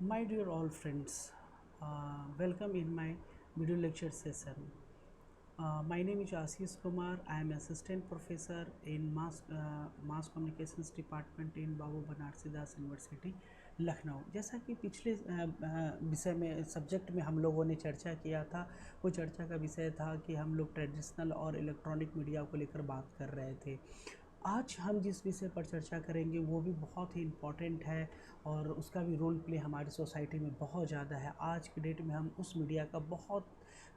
My dear all friends, welcome in my video lecture session. My name is Ashish Kumar. I am assistant professor in mass communications department in Babu Banarasi Das university Lucknow. जैसा कि पिछले विषय में subject में हम लोगों ने चर्चा किया था, वो चर्चा का विषय था कि हम लोग ट्रेडिशनल और इलेक्ट्रॉनिक मीडिया को लेकर बात कर रहे थे। आज हम जिस विषय पर चर्चा करेंगे वो भी बहुत ही इम्पॉर्टेंट है और उसका भी रोल प्ले हमारी सोसाइटी में बहुत ज़्यादा है। आज की डेट में हम उस मीडिया का बहुत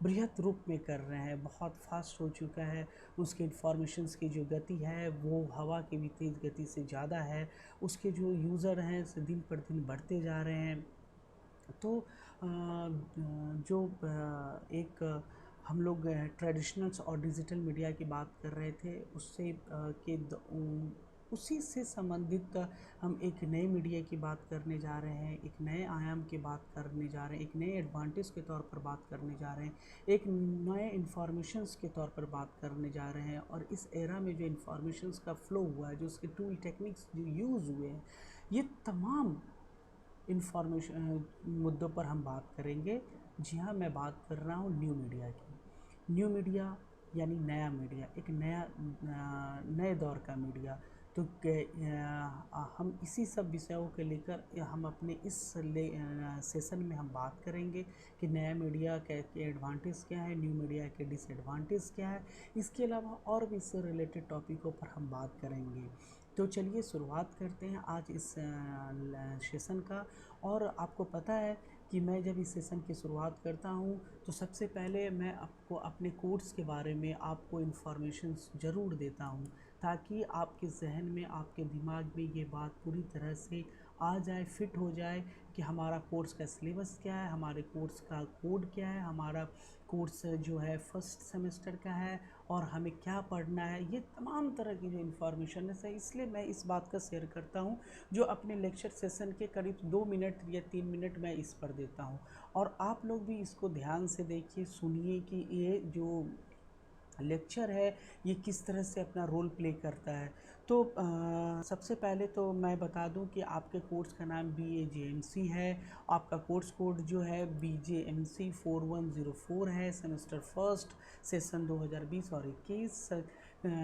बृहत रूप में कर रहे हैं, बहुत फास्ट हो चुका है। उसके इन्फॉर्मेशंस की जो गति है वो हवा की भी तेज़ गति से ज़्यादा है। उसके जो यूज़र हैं दिन पर दिन बढ़ते जा रहे हैं। तो जो एक हम लोग ट्रेडिशनल्स और डिजिटल मीडिया की बात कर रहे थे, उससे उसी से संबंधित हम एक नए मीडिया की बात करने जा रहे हैं, एक नए आयाम की बात करने जा रहे हैं, एक नए एडवांटेज के तौर पर बात करने जा रहे हैं, एक नए इन्फॉर्मेशंस के तौर पर बात करने जा रहे हैं। और इस एरा में जो इन्फॉर्मेशंस का फ़्लो हुआ है, जो उसके टूल टेक्निक्स जो यूज़ हुए हैं, ये तमाम इन्फॉर्मेशन मुद्दों पर हम बात करेंगे। जी हाँ, मैं बात कर रहा हूँ न्यू मीडिया की। न्यू मीडिया यानी नया मीडिया, एक नया नए दौर का मीडिया। तो हम इसी सब विषयों को लेकर हम अपने इस सेशन में हम बात करेंगे कि नया मीडिया के एडवांटेज क्या है, न्यू मीडिया के डिसएडवांटेज क्या है। इसके अलावा और भी इससे रिलेटेड टॉपिकों पर हम बात करेंगे। तो चलिए शुरुआत करते हैं आज इस सेशन का। और आपको पता है कि मैं जब इस सेशन की शुरुआत करता हूँ तो सबसे पहले मैं आपको अपने कोर्स के बारे में आपको इन्फॉर्मेशन ज़रूर देता हूँ, ताकि आपके जहन में, आपके दिमाग में ये बात पूरी तरह से आ जाए, फिट हो जाए कि हमारा कोर्स का सिलेबस क्या है, हमारे कोर्स का कोड क्या है, हमारा कोर्स जो है फर्स्ट सेमेस्टर का है और हमें क्या पढ़ना है। ये तमाम तरह की जो इन्फॉर्मेशन है, इसलिए मैं इस बात का शेयर करता हूँ जो अपने लेक्चर सेशन के करीब 2 मिनट या 3 मिनट मैं इस पर देता हूँ। और आप लोग भी इसको ध्यान से देखिए, सुनिए कि ये जो लेक्चर है ये किस तरह से अपना रोल प्ले करता है। तो सबसे पहले तो मैं बता दूं कि आपके कोर्स का नाम BAJMC है। आपका कोर्स कोड जो है BJMC 4104 है। सेमेस्टर फर्स्ट, सेशन 2020 और 21।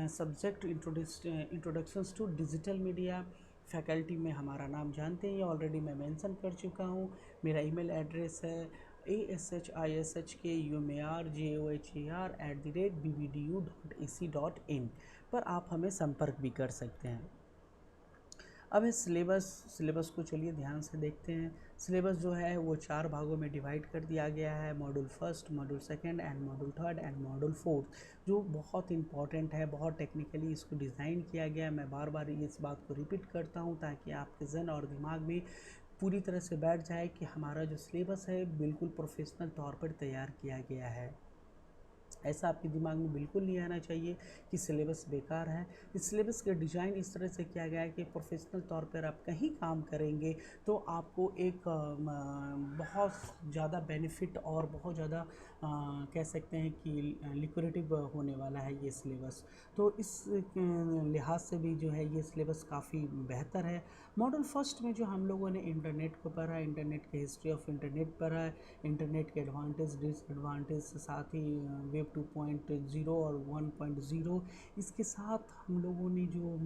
Subject introductions to digital media. Faculty में हमारा नाम जानते हैं, ये ऑलरेडी मैं मेंशन कर चुका हूँ। मेरा ईमेल एड्रेस है ashishkumar@bbdu.ac.in पर आप हमें संपर्क भी कर सकते हैं। अब इस सिलेबस को चलिए ध्यान से देखते हैं। सिलेबस जो है वो 4 भागों में डिवाइड कर दिया गया है, module first, module second and module third and module fourth, जो बहुत इंपॉर्टेंट है, बहुत टेक्निकली इसको डिज़ाइन किया गया है। मैं बार बार इस बात को रिपीट करता हूँ ताकि आपके जहन और दिमाग में पूरी तरह से बैठ जाए कि हमारा जो सिलेबस है बिल्कुल प्रोफेशनल तौर पर तैयार किया गया है। ऐसा आपके दिमाग में बिल्कुल नहीं आना चाहिए कि सिलेबस बेकार है। इस सिलेबस का डिज़ाइन इस तरह से किया गया है कि प्रोफेशनल तौर पर आप कहीं काम करेंगे तो आपको एक बहुत ज़्यादा बेनिफिट और बहुत ज़्यादा कह सकते हैं कि लिक्विडेटिव होने वाला है ये सिलेबस। तो इस लिहाज से भी जो है ये सिलेबस काफ़ी बेहतर है। मॉडल फर्स्ट में जो हम लोगों ने इंटरनेट को पढ़ा, इंटरनेट की हिस्ट्री ऑफ इंटरनेट पढ़ा, इंटरनेट के एडवांटेज डिसएडवांटेज, साथ ही वेब 2.0 और 1.0, इसके साथ हम लोगों ने जो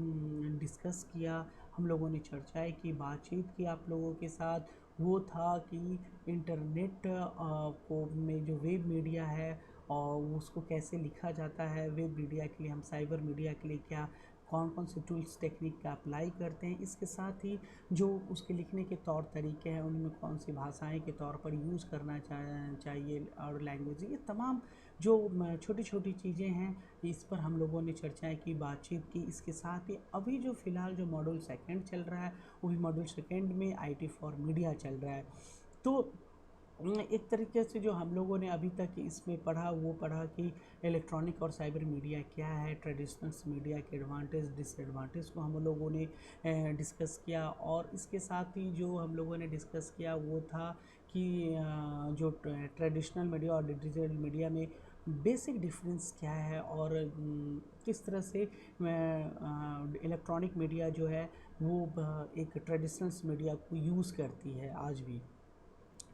डिस्कस किया, हम लोगों ने चर्चाएं की, बातचीत की आप लोगों के साथ, वो था कि इंटरनेट को में जो वेब मीडिया है और उसको कैसे लिखा जाता है। वेब मीडिया के लिए हम साइबर मीडिया के लिए क्या कौन कौन से टूल्स टेक्निक का अप्लाई करते हैं, इसके साथ ही जो उसके लिखने के तौर तरीके हैं उनमें कौन सी भाषाएं के तौर पर यूज़ करना चाहिए और लैंग्वेज, ये तमाम जो छोटी छोटी चीज़ें हैं इस पर हम लोगों ने चर्चाएं की, बातचीत की। इसके साथ ही अभी जो फ़िलहाल जो मॉड्यूल सेकंड चल रहा है वो भी मॉड्यूल सेकंड में IT फॉर मीडिया चल रहा है। तो एक तरीके से जो हम लोगों ने अभी तक इसमें पढ़ा वो पढ़ा कि इलेक्ट्रॉनिक और साइबर मीडिया क्या है, ट्रेडिशनल्स मीडिया के एडवांटेज डिसएडवांटेज को हम लोगों ने डिस्कस किया। और इसके साथ ही जो हम लोगों ने डिस्कस किया वो था कि जो ट्रेडिशनल मीडिया और डिजिटल मीडिया में बेसिक डिफरेंस क्या है और किस तरह से इलेक्ट्रॉनिक मीडिया जो है वो एक ट्रेडिशनल्स मीडिया को यूज़ करती है आज भी।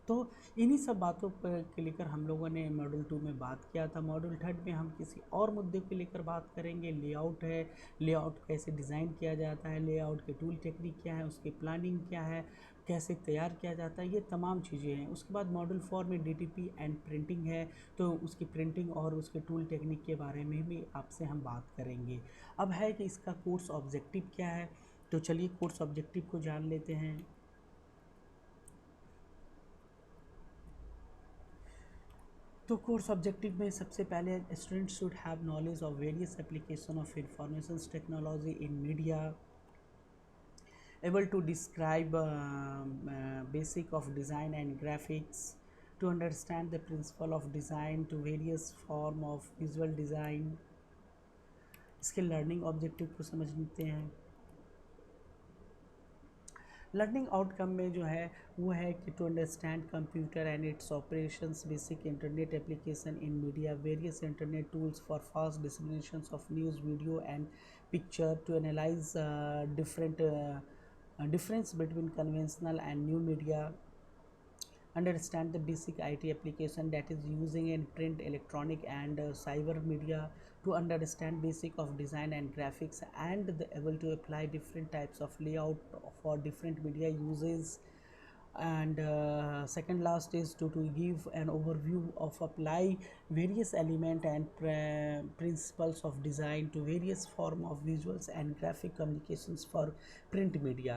तो इन्हीं सब बातों पर के लेकर हम लोगों ने मॉड्यूल 2 में बात किया था। मॉड्यूल 3 में हम किसी और मुद्दे को लेकर बात करेंगे। लेआउट है, लेआउट कैसे डिज़ाइन किया जाता है, लेआउट के टूल टेक्निक क्या है, उसकी प्लानिंग क्या है, कैसे तैयार किया जाता है, ये तमाम चीज़ें हैं। उसके बाद मॉड्यूल 4 में डीटीपी एंड प्रिंटिंग है, तो उसकी प्रिंटिंग और उसके टूल टेक्निक के बारे में भी आपसे हम बात करेंगे। अब है कि इसका कोर्स ऑब्जेक्टिव क्या है, तो चलिए कोर्स ऑब्जेक्टिव को जान लेते हैं। तो कोर्स ऑब्जेक्टिव में सबसे पहले student should have knowledge of various application of information technology in media, able to describe basic of design and graphics, to understand the principle of design to various form of visual design। इसके learning objective को समझ लेते हैं। Learning outcome में जो है वो है कि to understand computer and its operations, basic internet application in media, various internet tools for fast distribution of news, video and picture, to analyse different difference between conventional and new media, understand the basic IT application that is using in print, electronic and cyber media, to understand basic of design and graphics, and able to apply different types of layout for different media uses, and second last is to give an overview of apply various element and principles of design to various form of visuals and graphic communications for print media,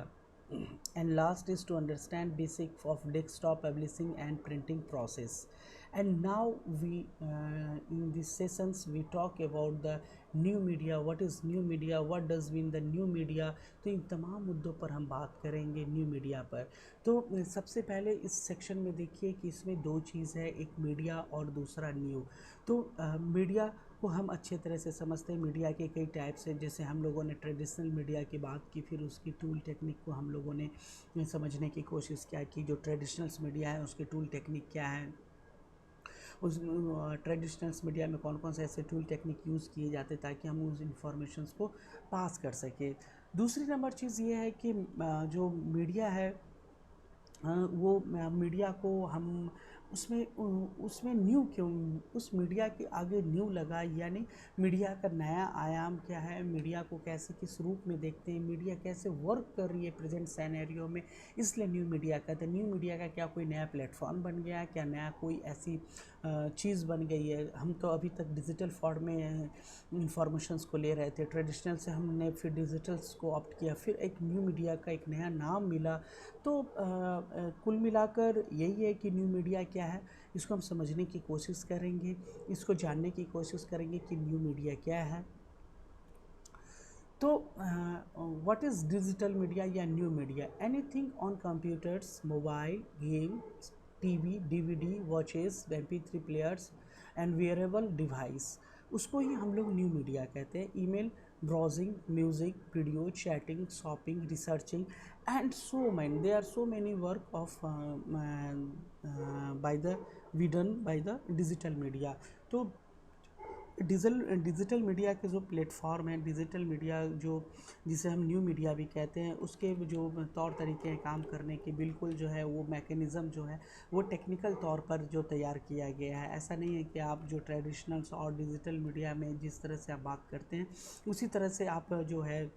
and last is to understand basic of desktop publishing and printing process। And now we in these sessions we talk about the new media, what is new media, what does mean the new media. तो इन तमाम मुद्दों पर हम बात करेंगे new media पर। तो सबसे पहले इस सेक्शन में देखिए कि इसमें दो चीज़ है, एक मीडिया और दूसरा न्यू। तो मीडिया को हम अच्छे तरह से समझते हैं। मीडिया के कई टाइप्स हैं, जैसे हम लोगों ने ट्रेडिशनल मीडिया की बात की, फिर उसकी टूल टेक्निक को हम लोगों ने समझने की कोशिश किया कि जो ट्रेडिशनल्स मीडिया है उसके टूल टेक्निक क्या है, उस ट्रेडिशनल्स मीडिया में कौन कौन से ऐसे टूल टेक्निक यूज़ किए जाते ताकि हम उस इंफॉर्मेशंस को पास कर सकें। दूसरी नंबर चीज़ ये है कि जो मीडिया है वो मीडिया को हम उसमें न्यू क्यों, उस मीडिया के आगे न्यू लगा, यानी मीडिया का नया आयाम क्या है, मीडिया को कैसे किस रूप में देखते हैं, मीडिया कैसे वर्क कर रही है प्रेजेंट सिनेरियो में, इसलिए न्यू मीडिया कहते हैं। न्यू मीडिया का क्या कोई नया प्लेटफॉर्म बन गया है, क्या नया कोई ऐसी चीज़ बन गई है। हम तो अभी तक डिजिटल फॉर्म में इंफॉर्मेशंस को ले रहे थे, ट्रेडिशनल से हमने फिर डिजिटल्स को ऑप्ट किया, फिर एक न्यू मीडिया का एक नया नाम मिला। तो कुल मिलाकर यही है कि न्यू मीडिया क्या है, इसको हम समझने की कोशिश करेंगे, इसको जानने की कोशिश करेंगे कि न्यू मीडिया क्या है। तो व्हाट इज़ डिजिटल मीडिया या new media? Anything on computers, mobile, games, TV, DVD, watches, MP3 players and wearable device, उसको ही हम लोग न्यू मीडिया कहते हैं। Email, browsing, music, video, chatting, shopping, researching and so many, they are so many work of by the we done by the digital media. तो digital media के जो platform हैं, डिजिटल मीडिया जो जिसे हम new media भी कहते हैं, उसके जो तौर तरीके हैं काम करने के, बिल्कुल जो है वो मैकेनिज़्म जो है वो टेक्निकल तौर पर जो तैयार किया गया है। ऐसा नहीं है कि आप जो ट्रेडिशनल्स और डिजिटल मीडिया में जिस तरह से आप बात करते हैं उसी तरह से आप जो है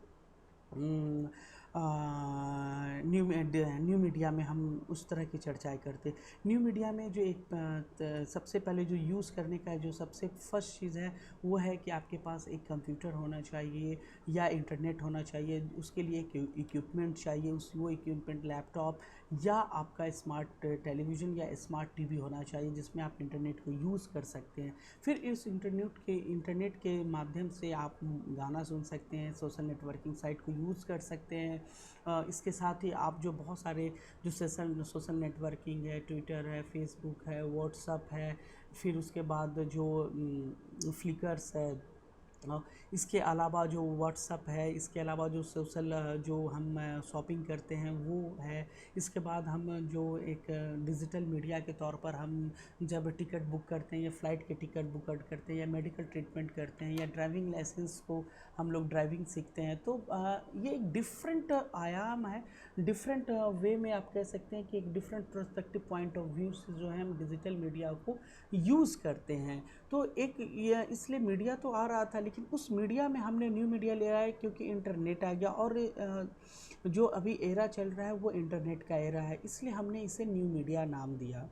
न्यू मीडिया में हम उस तरह की चर्चाएं करते। न्यू मीडिया में जो एक सबसे पहले जो यूज़ करने का जो सबसे फर्स्ट चीज़ है वो है कि आपके पास एक कंप्यूटर होना चाहिए या इंटरनेट होना चाहिए, उसके लिए एक इक्विपमेंट चाहिए, वो इक्विपमेंट लैपटॉप या आपका स्मार्ट टेलीविज़न या स्मार्ट टीवी होना चाहिए जिसमें आप इंटरनेट को यूज़ कर सकते हैं। फिर इस इंटरनेट के माध्यम से आप गाना सुन सकते हैं, सोशल नेटवर्किंग साइट को यूज़ कर सकते हैं। इसके साथ ही आप जो बहुत सारे जो सोशल नेटवर्किंग है, ट्विटर है, फेसबुक है, व्हाट्सअप है, फिर उसके बाद जो फ्लिकर्स है, इसके अलावा जो व्हाट्सअप है, इसके अलावा जो सोशल जो हम शॉपिंग करते हैं वो है। इसके बाद हम जो एक डिजिटल मीडिया के तौर पर हम जब टिकट बुक करते हैं या फ़्लाइट के टिकट बुक करते हैं या मेडिकल ट्रीटमेंट करते हैं या ड्राइविंग लाइसेंस को हम लोग ड्राइविंग सीखते हैं, तो ये एक डिफरेंट आयाम है, डिफरेंट वे में आप कह सकते हैं कि एक different perspective point of view से जो है हम डिजिटल मीडिया को यूज़ करते हैं। तो एक ये इसलिए मीडिया तो आ रहा था, लेकिन उस मीडिया में हमने न्यू मीडिया ले आए क्योंकि इंटरनेट आ गया, और जो अभी एरा चल रहा है वो इंटरनेट का एरा है, इसलिए हमने इसे न्यू मीडिया नाम दिया।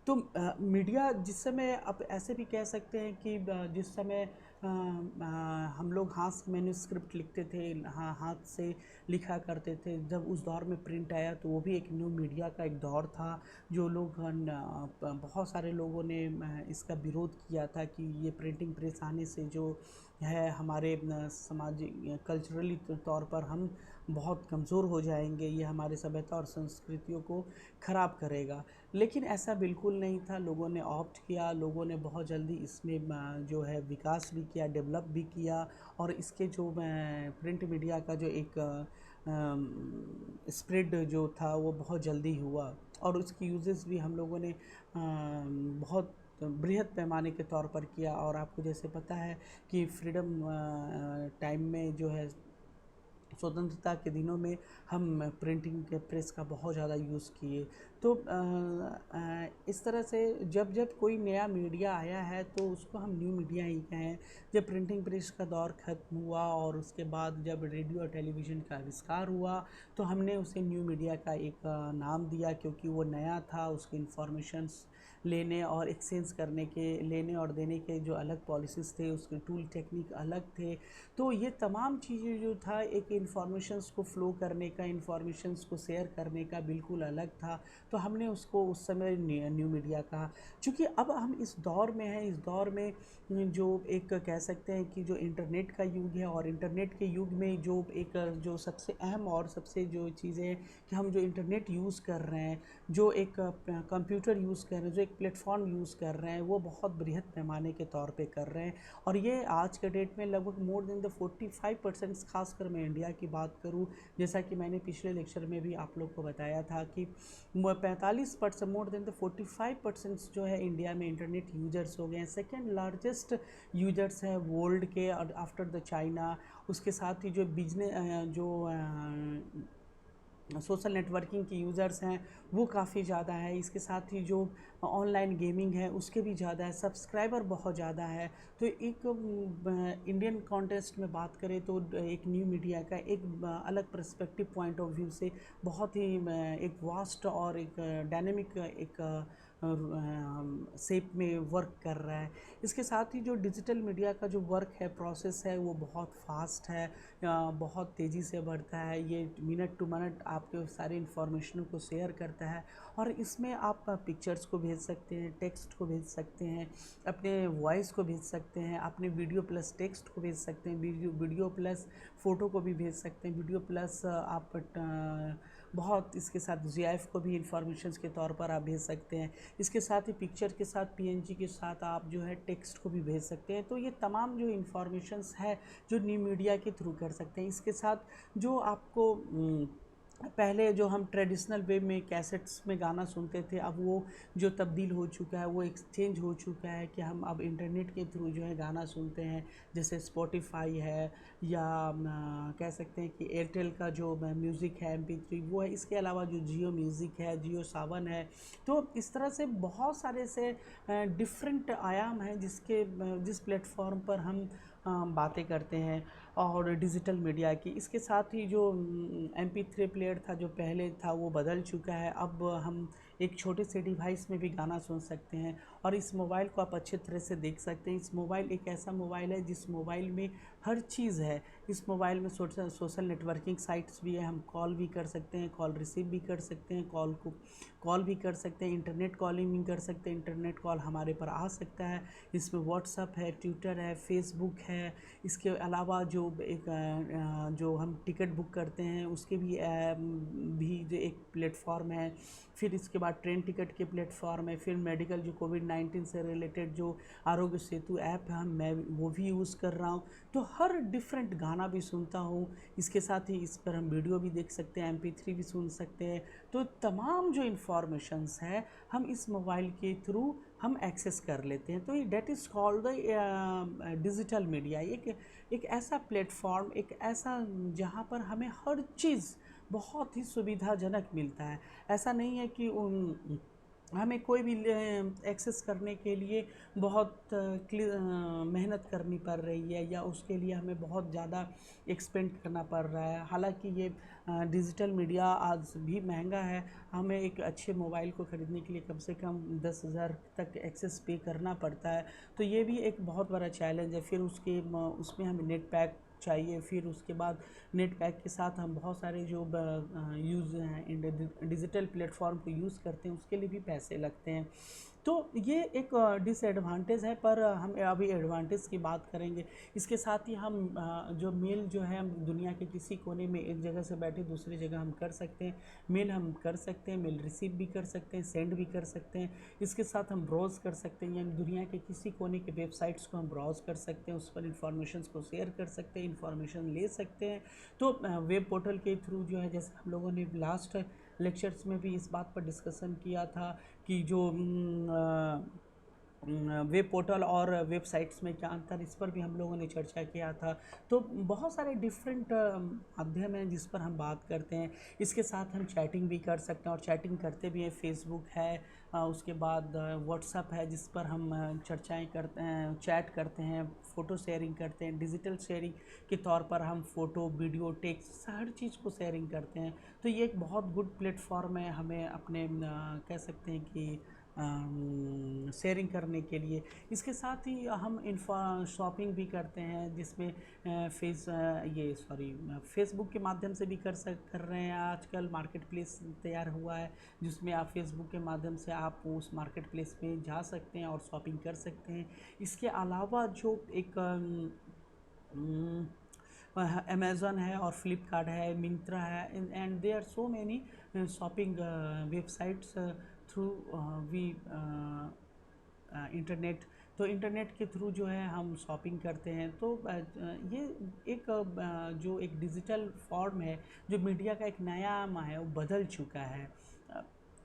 तो मीडिया जिस समय, आप ऐसे भी कह सकते हैं कि जिस समय हम लोग हाथ से मैन्युस्क्रिप्ट लिखते थे, हाथ से लिखा करते थे, जब उस दौर में प्रिंट आया तो वो भी एक न्यू मीडिया का एक दौर था। जो लोग बहुत सारे लोगों ने इसका विरोध किया था कि ये प्रिंटिंग प्रेस आने से जो है हमारे सामाजिक कल्चरली तौर पर हम बहुत कमज़ोर हो जाएंगे, ये हमारे सभ्यता और संस्कृतियों को ख़राब करेगा। लेकिन ऐसा बिल्कुल नहीं था, लोगों ने ऑप्ट किया, लोगों ने बहुत जल्दी इसमें जो है विकास भी किया, डेवलप भी किया, और इसके जो प्रिंट मीडिया का जो एक स्प्रेड जो था वो बहुत जल्दी हुआ, और उसकी यूजेस भी हम लोगों ने बहुत बृहद पैमाने के तौर पर किया। और आपको जैसे पता है कि फ्रीडम टाइम में जो है, स्वतंत्रता के दिनों में हम प्रिंटिंग के प्रेस का बहुत ज़्यादा यूज़ किए। तो इस तरह से जब जब कोई नया मीडिया आया है तो उसको हम न्यू मीडिया ही कहें। जब प्रिंटिंग प्रेस का दौर ख़त्म हुआ और उसके बाद जब रेडियो और टेलीविज़न का आविष्कार हुआ तो हमने उसे न्यू मीडिया का एक नाम दिया, क्योंकि वो नया था, उसके इन्फॉर्मेशंस लेने और एक्सचेंज करने के, लेने और देने के जो अलग पॉलिसीज़ थे, उसके टूल टेक्निक अलग थे। तो ये तमाम चीज़ें जो था, एक इन्फॉर्मेशंस को फ़्लो करने का, इन्फॉर्मेशंस को शेयर करने का बिल्कुल अलग था। तो हमने उसको उस समय न्यू मीडिया कहा। चूँकि अब हम इस दौर में हैं, इस दौर में जो एक कह सकते हैं कि जो इंटरनेट का युग है, और इंटरनेट के युग में जो एक जो सबसे अहम और सबसे जो चीज़ें कि हम जो इंटरनेट यूज़ कर रहे हैं, जो एक कंप्यूटर यूज़ कर रहे हैं, जो एक प्लेटफॉर्म यूज़ कर रहे हैं, वो बहुत बृहद पैमाने के तौर पे कर रहे हैं। और ये आज के डेट में लगभग मोर देन द 45%, खासकर मैं इंडिया की बात करूं, जैसा कि मैंने पिछले लेक्चर में भी आप लोग को बताया था कि 45%, मोर देन द 45% जो है इंडिया में इंटरनेट यूजर्स हो गए हैं। सेकेंड लार्जेस्ट यूजर्स हैं वर्ल्ड के, और आफ्टर द चाइना। उसके साथ ही जो बिजनेस जो सोशल नेटवर्किंग के यूज़र्स हैं वो काफ़ी ज़्यादा है। इसके साथ ही जो ऑनलाइन गेमिंग है उसके भी ज़्यादा है, सब्सक्राइबर बहुत ज़्यादा है। तो एक इंडियन कॉन्टेक्स्ट में बात करें तो एक न्यू मीडिया का एक अलग पर्सपेक्टिव पॉइंट ऑफ व्यू से बहुत ही एक वास्ट और एक डायनेमिक एक शेप में वर्क कर रहा है। इसके साथ ही जो डिजिटल मीडिया का जो वर्क है, प्रोसेस है, वो बहुत फास्ट है, बहुत तेज़ी से बढ़ता है। ये मिनट टू मिनट आपके सारे इन्फॉर्मेशन को शेयर करता है, और इसमें आप पिक्चर्स को भेज सकते हैं, टेक्स्ट को भेज सकते हैं, अपने वॉइस को भेज सकते हैं, अपने वीडियो प्लस टेक्स्ट को भेज सकते हैं, वीडियो प्लस फ़ोटो को भी भेज सकते हैं, वीडियो प्लस आप बहुत इसके साथ GIF को भी इंफॉर्मेशंस के तौर पर आप भेज सकते हैं। इसके साथ ही पिक्चर के साथ PNG के साथ आप जो है टेक्स्ट को भी भेज सकते हैं। तो ये तमाम जो इंफॉर्मेशंस है जो न्यू मीडिया के थ्रू कर सकते हैं। इसके साथ जो आपको पहले जो हम ट्रेडिशनल वे में कैसेट्स में गाना सुनते थे, अब वो जो तब्दील हो चुका है, वो एक्सचेंज हो चुका है कि हम अब इंटरनेट के थ्रू जो है गाना सुनते हैं। जैसे स्पॉटिफाई है, या कह सकते हैं कि एयरटेल का जो म्यूज़िक है MP3 वो है। इसके अलावा जो जियो म्यूज़िक है, जियो सावन है। तो इस तरह से बहुत सारे से डिफरेंट आयाम हैं जिस प्लेटफॉर्म पर हम बातें करते हैं, और डिजिटल मीडिया की। इसके साथ ही जो MP3 प्लेयर था जो पहले था वो बदल चुका है। अब हम एक छोटे से डिवाइस में भी गाना सुन सकते हैं, और इस मोबाइल को आप अच्छे तरह से देख सकते हैं। इस मोबाइल एक ऐसा मोबाइल है जिस मोबाइल में हर चीज़ है। इस मोबाइल में सोशल नेटवर्किंग साइट्स भी है, हम कॉल भी कर सकते हैं, कॉल रिसीव भी कर सकते हैं, कॉल भी कर सकते हैं, इंटरनेट कॉलिंग भी कर सकते हैं, इंटरनेट कॉल हमारे पर आ सकता है। इसमें व्हाट्सअप है, ट्विटर है, फेसबुक है। इसके अलावा जो जो हम टिकट बुक करते हैं उसके भी जो एक प्लेटफॉर्म है। फिर इसके बाद ट्रेन टिकट के प्लेटफॉर्म है। फिर मेडिकल जो कोविड कोविड-19 से रिलेटेड जो आरोग्य सेतु ऐप है मैं वो भी यूज़ कर रहा हूँ। तो हर डिफरेंट गाना भी सुनता हूँ, इसके साथ ही इस पर हम वीडियो भी देख सकते हैं, MP3 भी सुन सकते हैं। तो तमाम जो इन्फॉर्मेशंस है हम इस मोबाइल के थ्रू हम एक्सेस कर लेते हैं। तो ये that is called the digital media. एक ऐसा प्लेटफॉर्म, एक ऐसा जहाँ पर हमें हर चीज़ बहुत ही सुविधाजनक मिलता है। ऐसा नहीं है कि हमें कोई भी एक्सेस करने के लिए बहुत मेहनत करनी पड़ रही है या उसके लिए हमें बहुत ज़्यादा एक्सपेंड करना पड़ रहा है। हालांकि ये डिजिटल मीडिया आज भी महंगा है, हमें एक अच्छे मोबाइल को ख़रीदने के लिए कम से कम 10,000 तक एक्सेस पे करना पड़ता है। तो ये भी एक बहुत बड़ा चैलेंज है। फिर उसमें हमें नेट पैक चाहिए, फिर उसके बाद नेट पैक के साथ हम बहुत सारे जो यूज़ हैं डिजिटल प्लेटफॉर्म को यूज़ करते हैं उसके लिए भी पैसे लगते हैं। तो ये एक डिसएडवांटेज है, पर हम अभी एडवांटेज की बात करेंगे। इसके साथ ही हम जो मेल जो है हम दुनिया के किसी कोने में एक जगह से बैठे दूसरी जगह हम कर सकते हैं, मेल हम कर सकते हैं, मेल रिसीव भी कर सकते हैं, सेंड भी कर सकते हैं। इसके साथ हम ब्राउज़ कर सकते हैं, यानी दुनिया के किसी कोने के वेबसाइट्स को हम ब्राउज़ कर सकते हैं, उस पर इंफॉर्मेशन को शेयर कर सकते हैं, इंफॉर्मेशन ले सकते हैं। तो वेब पोर्टल के थ्रू जो है, जैसे हम लोगों ने लास्ट लेक्चर्स में भी इस बात पर डिस्कशन किया था कि जो वेब पोर्टल और वेबसाइट्स में क्या अंतर, इस पर भी हम लोगों ने चर्चा किया था। तो बहुत सारे डिफरेंट माध्यम हैं जिस पर हम बात करते हैं। इसके साथ हम चैटिंग भी कर सकते हैं और चैटिंग करते भी हैं। फेसबुक है, उसके बाद व्हाट्सअप है जिस पर हम चर्चाएं करते हैं, चैट करते हैं, फ़ोटो शेयरिंग करते हैं। डिजिटल शेयरिंग के तौर पर हम फ़ोटो, वीडियो, टेक्स्ट हर चीज़ को शेयरिंग करते हैं। तो ये एक बहुत गुड प्लेटफॉर्म है हमें अपने कह सकते हैं कि शेयरिंग करने के लिए। इसके साथ ही हम शॉपिंग भी करते हैं, जिसमें फेसबुक के माध्यम से भी कर रहे हैं। आजकल मार्केट प्लेस तैयार हुआ है जिसमें आप फेसबुक के माध्यम से आप उस मार्केट प्लेस में जा सकते हैं और शॉपिंग कर सकते हैं। इसके अलावा जो एक अमेज़न है और फ्लिपकार्ट है, मिंत्रा है, and there are so many shopping websites through we internet. तो इंटरनेट के थ्रू जो है हम शॉपिंग करते हैं। तो ये एक जो एक डिजिटल फॉर्म है, जो मीडिया का एक नया आयाम है, वो बदल चुका है।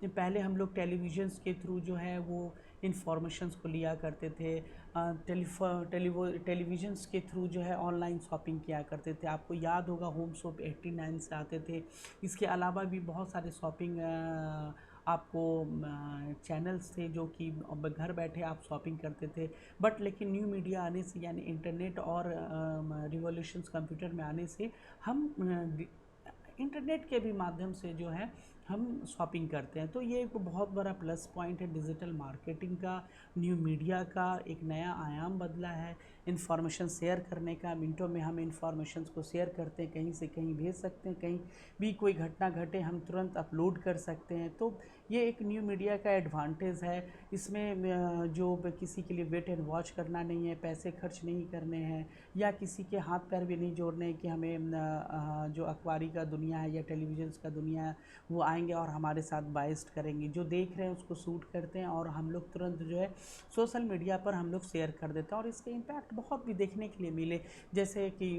पहले हम लोग टेलीविज़न्स के थ्रू जो है वो इंफॉर्मेशंस को लिया करते थे। टेलीविज़न्स के थ्रू जो है ऑनलाइन शॉपिंग किया करते थे। आपको याद होगा होम शॉप 89 से आते थे। इसके अलावा भी बहुत सारे शॉपिंग आपको चैनल्स थे जो कि घर बैठे आप शॉपिंग करते थे। बट लेकिन न्यू मीडिया आने से, यानी इंटरनेट और रिवॉल्यूशंस कंप्यूटर में आने से हम इंटरनेट के भी माध्यम से जो है हम शॉपिंग करते हैं। तो ये एक बहुत बड़ा प्लस पॉइंट है डिजिटल मार्केटिंग का। न्यू मीडिया का एक नया आयाम बदला है इन्फॉर्मेशन शेयर करने का। मिनटों में हम इन्फॉर्मेशन को शेयर करते हैं, कहीं से कहीं भेज सकते हैं, कहीं भी कोई घटना घटे हम तुरंत अपलोड कर सकते हैं। तो ये एक न्यू मीडिया का एडवांटेज है। इसमें जो किसी के लिए वेट एंड वॉच करना नहीं है, पैसे खर्च नहीं करने हैं, या किसी के हाथ पैर भी नहीं जोड़ने हैं कि हमें जो अखबारी का दुनिया है या टेलीविज़न का दुनिया है वो आएंगे और हमारे साथ बाइस्ट करेंगे। जो देख रहे हैं उसको शूट करते हैं और हम लोग तुरंत जो है सोशल मीडिया पर हम लोग शेयर कर देते हैं और इसके इम्पैक्ट बहुत भी देखने के लिए मिले। जैसे कि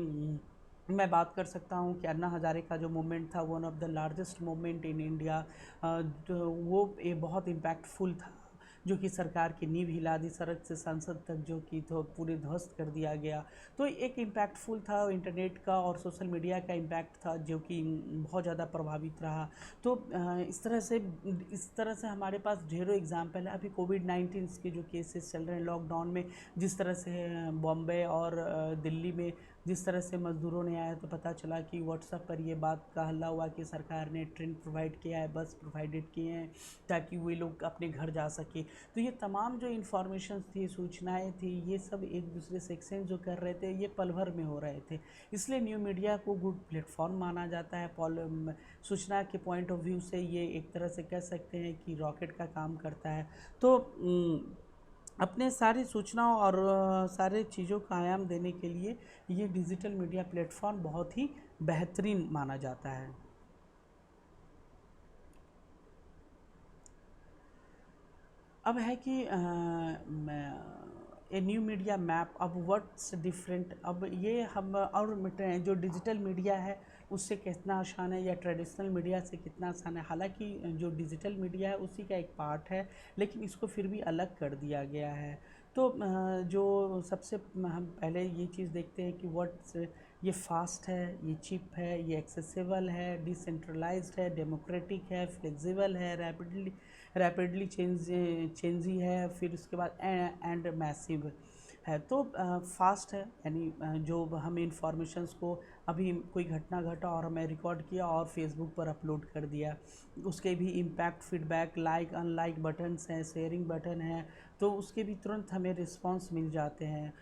मैं बात कर सकता हूँ कि अन्ना हज़ारे का जो मूवमेंट था, one of the largest movement in India, तो वो ये बहुत इम्पैक्टफुल था, जो कि सरकार की नींव हिला दी, सड़क से संसद तक जो कि तो पूरे ध्वस्त कर दिया गया। तो एक इम्पैक्टफुल था इंटरनेट का और सोशल मीडिया का इम्पैक्ट था जो कि बहुत ज़्यादा प्रभावित रहा। तो इस तरह से हमारे पास ढेरों एग्जाम्पल है। अभी कोविड-19 के जो केसेस चल रहे हैं लॉकडाउन में, जिस तरह से बॉम्बे और दिल्ली में जिस तरह से मज़दूरों ने आया, तो पता चला कि व्हाट्सएप पर ये बात का हल्ला हुआ कि सरकार ने ट्रेन प्रोवाइड किया है, बस प्रोवाइडेड किए हैं ताकि वे लोग अपने घर जा सके। तो ये तमाम जो इन्फॉर्मेशन थी, सूचनाएं थी, ये सब एक दूसरे से एक्सचेंज जो कर रहे थे, ये पल भर में हो रहे थे। इसलिए न्यू मीडिया को गुड प्लेटफॉर्म माना जाता है। सूचना के पॉइंट ऑफ व्यू से ये एक तरह से कह सकते हैं कि रॉकेट का काम करता है। तो अपने सारी सूचनाओं और सारे चीज़ों का आयाम देने के लिए ये डिजिटल मीडिया प्लेटफॉर्म बहुत ही बेहतरीन माना जाता है। अब है कि ए न्यू मीडिया मैप, अब व्हाट्स डिफरेंट, अब ये हम और जो डिजिटल मीडिया है उससे कितना आसान है या ट्रेडिशनल मीडिया से कितना आसान है। हालांकि जो डिजिटल मीडिया है उसी का एक पार्ट है, लेकिन इसको फिर भी अलग कर दिया गया है। तो जो सबसे हम पहले ये चीज़ देखते हैं कि व्हाट्स, ये फास्ट है, ये चिप है, ये एक्सेसिबल है, डिसेंट्रलाइज्ड है, डेमोक्रेटिक है, फ्लेक्सिबल है, रैपिडली चेंजी है, फिर उसके बाद एंड मैसिव है। तो फास्ट है, यानी जो हम इंफॉर्मेशंस को अभी कोई घटना घटा और हमें रिकॉर्ड किया और फेसबुक पर अपलोड कर दिया, उसके भी impact, feedback, like unlike buttons हैं, शेयरिंग बटन है, तो उसके भी तुरंत हमें रिस्पॉन्स मिल जाते हैं।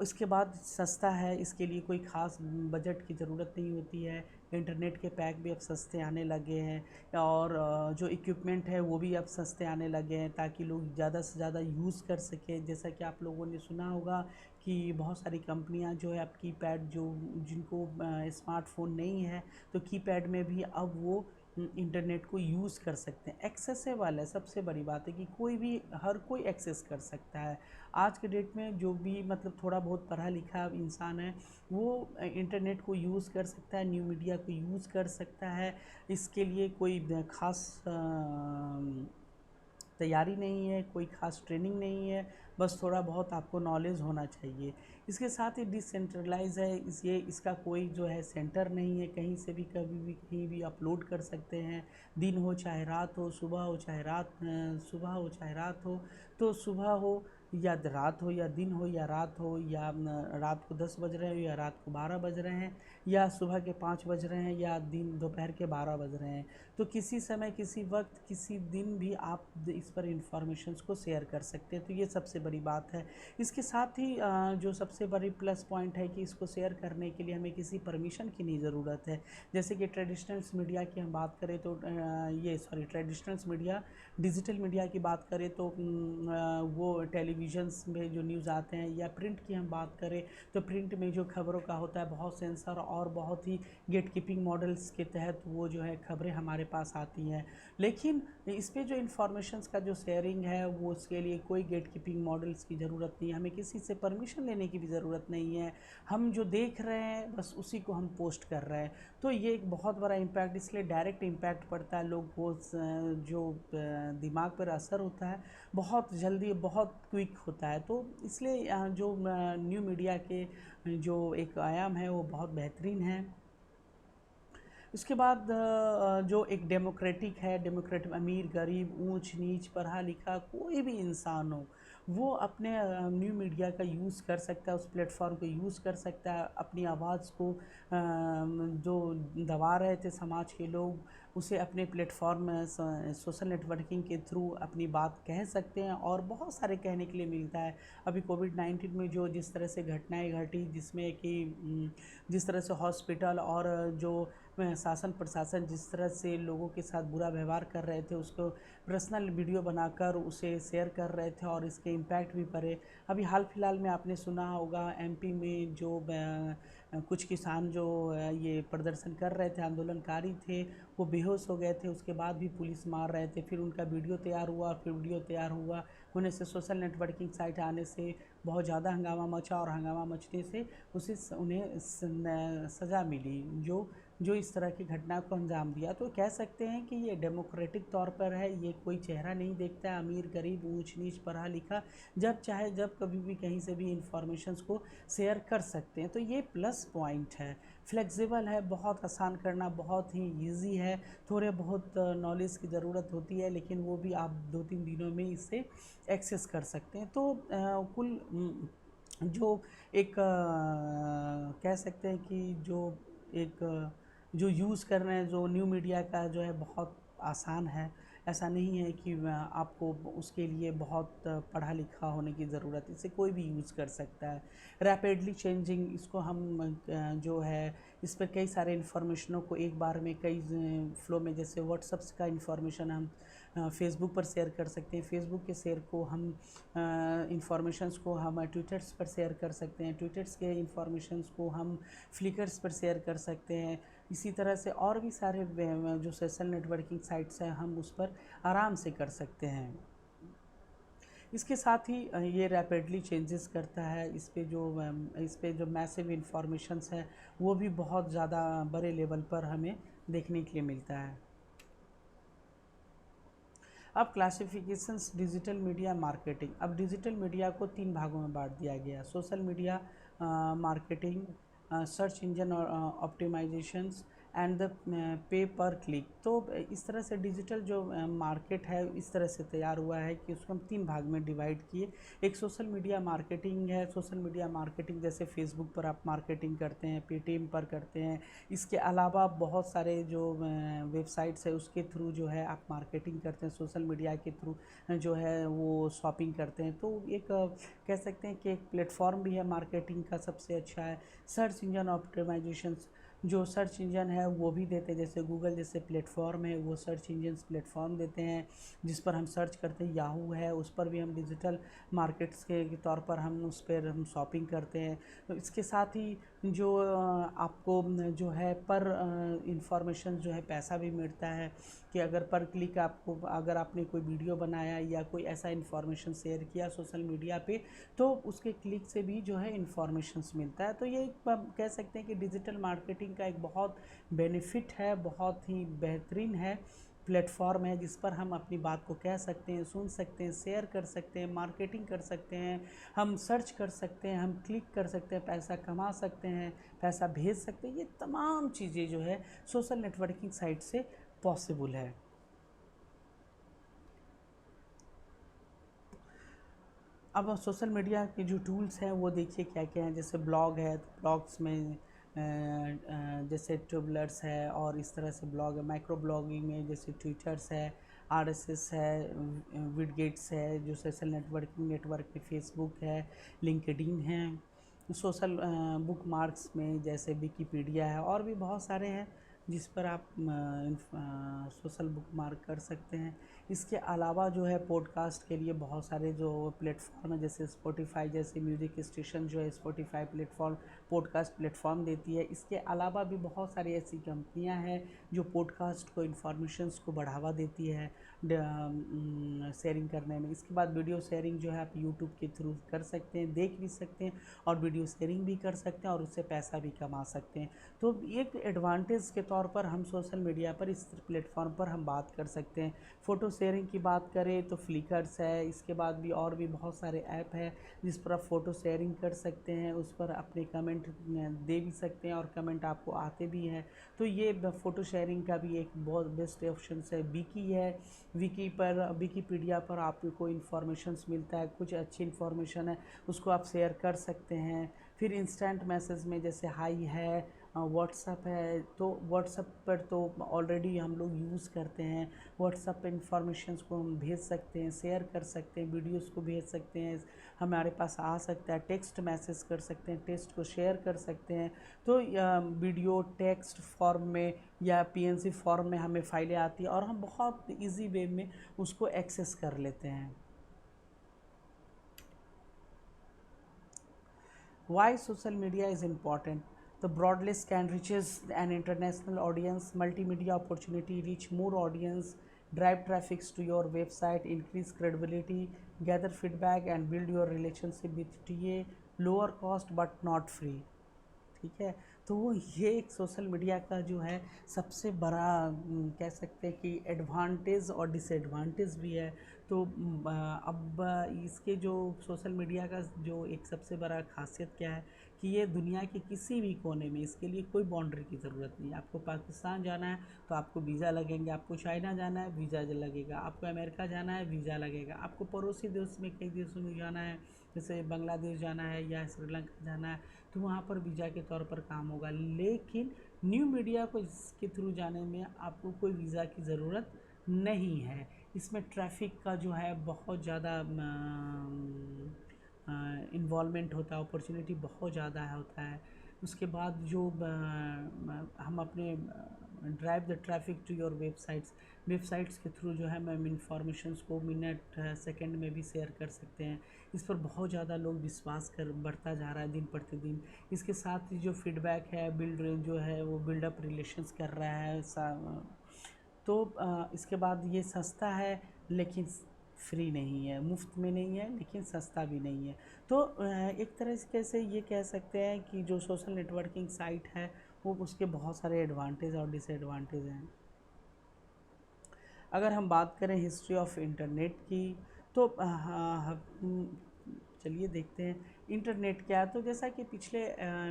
इसके बाद सस्ता है, इसके लिए कोई ख़ास बजट की ज़रूरत नहीं होती है। इंटरनेट के पैक भी अब सस्ते आने लगे हैं और जो इक्विपमेंट है वो भी अब सस्ते आने लगे हैं ताकि लोग ज़्यादा से ज़्यादा यूज़ कर सकें। जैसा कि आप लोगों ने सुना होगा कि बहुत सारी कंपनियां जो है अब कीपैड, जो जिनको स्मार्टफोन नहीं है तो कीपैड में भी अब वो इंटरनेट को यूज़ कर सकते हैं। एक्सेसिबल है, सबसे बड़ी बात है कि कोई भी, हर कोई एक्सेस कर सकता है। आज के डेट में जो भी मतलब थोड़ा बहुत पढ़ा लिखा इंसान है वो इंटरनेट को यूज़ कर सकता है, न्यू मीडिया को यूज़ कर सकता है। इसके लिए कोई ख़ास तैयारी नहीं है, कोई ख़ास ट्रेनिंग नहीं है, बस थोड़ा बहुत आपको नॉलेज होना चाहिए। इसके साथ ही डिसेंट्रलाइज है, इसका कोई जो है सेंटर नहीं है, कहीं से भी कभी भी कहीं भी अपलोड कर सकते हैं। दिन हो चाहे रात हो, सुबह हो चाहे रात हो, तो सुबह हो या रात हो, या दिन हो या रात हो, या रात को 10 बज रहे हो या रात को 12 बज रहे हैं, या सुबह के 5 बज रहे हैं या दिन दोपहर के 12 बज रहे हैं, तो किसी समय, किसी वक्त, किसी दिन भी आप इस पर इंफॉर्मेशंस को शेयर कर सकते हैं। तो ये सबसे बड़ी बात है। इसके साथ ही जो सबसे बड़ी प्लस पॉइंट है कि इसको शेयर करने के लिए हमें किसी परमिशन की नहीं ज़रूरत है। जैसे कि ट्रेडिशनल्स मीडिया की हम बात करें तो ट्रेडिशनल्स मीडिया, डिजिटल मीडिया की बात करें तो वो टेलीविज़न्स में जो न्यूज़ आते हैं, या प्रिंट की हम बात करें तो प्रिंट में जो खबरों का होता है बहुत सेंसर और बहुत ही गेट कीपिंग मॉडल्स के तहत वो जो है खबरें हमारे पास आती हैं। लेकिन इस पे जो इन्फॉर्मेशंस का जो शेयरिंग है वो उसके लिए कोई गेट कीपिंग मॉडल्स की ज़रूरत नहीं है, हमें किसी से परमिशन लेने की भी ज़रूरत नहीं है। हम जो देख रहे हैं बस उसी को हम पोस्ट कर रहे हैं। तो ये एक बहुत बड़ा इम्पैक्ट, इसलिए डायरेक्ट इम्पैक्ट पड़ता है लोग को, जो दिमाग पर असर होता है बहुत जल्दी, बहुत क्विक होता है। तो इसलिए जो न्यू मीडिया के जो एक आयाम है वो बहुत बेहतरीन है। उसके बाद जो एक डेमोक्रेटिक है, डेमोक्रेटिक, अमीर गरीब, ऊंच नीच, पढ़ा लिखा, कोई भी इंसान हो वो अपने न्यू मीडिया का यूज़ कर सकता है, उस प्लेटफॉर्म को यूज़ कर सकता है। अपनी आवाज़ को जो दबा रहे थे समाज के लोग, उसे अपने प्लेटफॉर्म सोशल नेटवर्किंग के थ्रू अपनी बात कह सकते हैं, और बहुत सारे कहने के लिए मिलता है। अभी कोविड-19 में जो जिस तरह से घटनाएं घटी, जिसमें कि जिस तरह से हॉस्पिटल और जो शासन प्रशासन जिस तरह से लोगों के साथ बुरा व्यवहार कर रहे थे, उसको पर्सनल वीडियो बनाकर उसे शेयर कर रहे थे और इसके इम्पैक्ट भी पड़े। अभी हाल फिलहाल में आपने सुना होगा एमपी में जो कुछ किसान जो ये प्रदर्शन कर रहे थे, आंदोलनकारी थे, वो बेहोश हो गए थे, उसके बाद भी पुलिस मार रहे थे। फिर उनका वीडियो तैयार हुआ, फिर वीडियो तैयार हुआ होने से सोशल नेटवर्किंग साइट आने से बहुत ज़्यादा हंगामा मचा, और हंगामा मचने से उन्हें सज़ा मिली जो इस तरह की घटना को अंजाम दिया। तो कह सकते हैं कि ये डेमोक्रेटिक तौर पर है, ये कोई चेहरा नहीं देखता है, अमीर गरीब, ऊंच नीच, पढ़ा लिखा, जब चाहे जब कभी भी कहीं से भी इंफॉर्मेशंस को शेयर कर सकते हैं। तो ये प्लस पॉइंट है। फ्लेक्सिबल है, बहुत आसान करना बहुत ही ईजी है, थोड़े बहुत नॉलेज की ज़रूरत होती है, लेकिन वो भी आप 2-3 दिनों में इसे एक्सेस कर सकते हैं। तो कुल जो एक कह सकते हैं कि जो एक जो यूज़ कर रहे हैं, जो न्यू मीडिया का जो है बहुत आसान है। ऐसा नहीं है कि आपको उसके लिए बहुत पढ़ा लिखा होने की ज़रूरत, इसे कोई भी यूज़ कर सकता है। रैपिडली चेंजिंग, इसको हम जो है इस पर कई सारे इन्फॉर्मेशनों को एक बार में कई फ्लो में, जैसे व्हाट्सअप्स का इन्फॉर्मेशन हम फेसबुक पर शेयर कर सकते हैं, फेसबुक के शेयर को हम इंफॉर्मेशंस को हम ट्विटर्स पर शेयर कर सकते हैं, ट्विटर्स के इंफॉर्मेशंस को हम फ्लिकर्स पर शेयर कर सकते हैं। इसी तरह से और भी सारे जो सोशल नेटवर्किंग साइट्स हैं हम उस पर आराम से कर सकते हैं। इसके साथ ही ये रैपिडली चेंजेस करता है। इस पे जो मैसिव इंफॉर्मेशंस है वो भी बहुत ज़्यादा बड़े लेवल पर हमें देखने के लिए मिलता है। अब क्लासिफिकेशंस डिजिटल मीडिया मार्केटिंग। अब डिजिटल मीडिया को 3 भागों में बांट दिया गया: social media marketing, search engine optimisations and the pay पर क्लिक। तो इस तरह से डिजिटल जो मार्केट है इस तरह से तैयार हुआ है कि उसको हम 3 भाग में डिवाइड किए। एक सोशल मीडिया मार्केटिंग है। सोशल मीडिया मार्केटिंग जैसे फेसबुक पर आप मार्केटिंग करते हैं, पेटीएम पर करते हैं। इसके अलावा बहुत सारे जो वेबसाइट्स है उसके थ्रू जो है आप मार्केटिंग करते हैं, सोशल मीडिया के थ्रू जो है वो शॉपिंग करते हैं। तो एक कह सकते हैं कि एक प्लेटफॉर्म भी है मार्केटिंग का, सबसे अच्छा है। सर्च इंजन ऑप्टिमाइजेशन, जो सर्च इंजन है वो भी देते हैं, जैसे गूगल जैसे प्लेटफॉर्म है वो सर्च इंजन प्लेटफॉर्म देते हैं जिस पर हम सर्च करते हैं। याहू है, उस पर भी हम डिजिटल मार्केट्स के तौर पर हम उस पर हम शॉपिंग करते हैं। तो इसके साथ ही जो आपको जो है पर इंफॉर्मेशन जो है पैसा भी मिलता है कि अगर पर क्लिक आपको, अगर आपने कोई वीडियो बनाया या कोई ऐसा इन्फॉर्मेशन शेयर किया सोशल मीडिया पे तो उसके क्लिक से भी जो है इन्फॉर्मेशंस मिलता है। तो ये कह सकते हैं कि डिजिटल मार्केटिंग का एक बहुत बेनिफिट है, बहुत ही बेहतरीन है, प्लेटफॉर्म है जिस पर हम अपनी बात को कह सकते हैं, सुन सकते हैं, शेयर कर सकते हैं, मार्केटिंग कर सकते हैं, हम सर्च कर सकते हैं, हम क्लिक कर सकते हैं, पैसा कमा सकते हैं, पैसा भेज सकते हैं। ये तमाम चीज़ें जो है सोशल नेटवर्किंग साइट से पॉसिबल है। अब सोशल मीडिया के जो टूल्स हैं वो देखिए क्या क्या हैं। जैसे ब्लॉग है, तो ब्लॉग्स में जैसे ट्यूबलर्स है और इस तरह से ब्लॉग है। माइक्रो ब्लॉगिंग में जैसे ट्विटर्स है, आरएसएस है, विडगेट्स है, जो सोशल नेटवर्किंग नेटवर्क पे फेसबुक है, लिंक्डइन है। सोशल बुक मार्क्स में जैसे विकिपीडिया है और भी बहुत सारे हैं जिस पर आप सोशल बुक मार्क कर सकते हैं। इसके अलावा जो है पॉडकास्ट के लिए बहुत सारे जो प्लेटफॉर्म है, जैसे स्पॉटिफाई जैसे म्यूज़िक स्टेशन जो है स्पॉटिफाई प्लेटफॉर्म पॉडकास्ट प्लेटफॉर्म देती है। इसके अलावा भी बहुत सारी ऐसी कंपनियां हैं जो पॉडकास्ट को इन्फॉर्मेशंस को बढ़ावा देती है शेयरिंग करने में। इसके बाद वीडियो शेयरिंग जो है आप यूट्यूब के थ्रू कर सकते हैं, देख भी सकते हैं और वीडियो शेयरिंग भी कर सकते हैं और उससे पैसा भी कमा सकते हैं। तो एक एडवांटेज के तौर पर हम सोशल मीडिया पर इस प्लेटफॉर्म पर हम बात कर सकते हैं। फ़ोटो शेयरिंग की बात करें तो फ्लिकर्स है, इसके बाद भी और भी बहुत सारे ऐप है जिस पर आप फ़ोटो शेयरिंग कर सकते हैं, उस पर अपने कमेंट दे भी सकते हैं और कमेंट आपको आते भी हैं। तो ये फ़ोटो शेयरिंग का भी एक बहुत बेस्ट ऑप्शन है। विकी है, विकीपीडिया पर आपको इन्फॉर्मेशंस मिलता है, कुछ अच्छी इन्फॉर्मेशन है उसको आप शेयर कर सकते हैं। फिर इंस्टेंट मैसेज में जैसे हाई है, व्हाट्सअप है, तो व्हाट्सअप पर तो ऑलरेडी हम लोग यूज़ करते हैं। व्हाट्सअप पर इंफॉर्मेशंस को हम भेज सकते हैं, शेयर कर सकते हैं, वीडियोस को भेज सकते हैं, हमारे पास आ सकता है। टेक्स्ट मैसेज कर सकते हैं, टेक्स्ट को शेयर कर सकते हैं। तो वीडियो टेक्स्ट फॉर्म में या पीएनजी फॉर्म में हमें फाइलें आती हैं और हम बहुत इजी वे में उसको एक्सेस कर लेते हैं। Why social media is important? The broadless can reaches an international audience, multimedia opportunity, reach more audience, drive traffic to your website, increase credibility, gather feedback and build your relationship with TA, lower cost but not free. ठीक है, तो ये एक social media का जो है सबसे बड़ा कह सकते हैं कि एडवांटेज और डिसएडवांटेज भी है। तो अब इसके जो सोशल मीडिया का जो एक सबसे बड़ा खासियत क्या है कि ये दुनिया के किसी भी कोने में, इसके लिए कोई बाउंड्री की ज़रूरत नहीं है। आपको पाकिस्तान जाना है तो आपको वीज़ा लगेंगे, आपको चाइना जाना है वीज़ा लगेगा, आपको अमेरिका जाना है वीज़ा लगेगा, आपको पड़ोसी देश में कई देशों में जाना है जैसे बांग्लादेश जाना है या श्रीलंका जाना है तो वहाँ पर वीज़ा के तौर पर काम होगा। लेकिन न्यू मीडिया को इसके थ्रू जाने में आपको कोई वीज़ा की ज़रूरत नहीं है। इसमें ट्रैफिक का जो है बहुत ज़्यादा इन्वॉल्वमेंट होता है, अपॉर्चुनिटी बहुत ज़्यादा होता है। उसके बाद जो हम अपने drive the traffic to your websites के थ्रू जो है हम इंफॉर्मेशंस को मिनट सेकंड में भी शेयर कर सकते हैं। इस पर बहुत ज़्यादा लोग विश्वास कर बढ़ता जा रहा है दिन प्रतिदिन। इसके साथ ही जो फीडबैक है जो है वो बिल्डअप रिलेशंस कर रहा है। तो इसके बाद ये सस्ता है लेकिन फ्री नहीं है, मुफ्त में नहीं है, लेकिन सस्ता भी नहीं है। तो एक तरह से ये कह सकते हैं कि जो सोशल नेटवर्किंग साइट है वो उसके बहुत सारे एडवांटेज और डिसएडवांटेज हैं। अगर हम बात करें हिस्ट्री ऑफ इंटरनेट की तो चलिए देखते हैं इंटरनेट क्या है। तो जैसा कि पिछले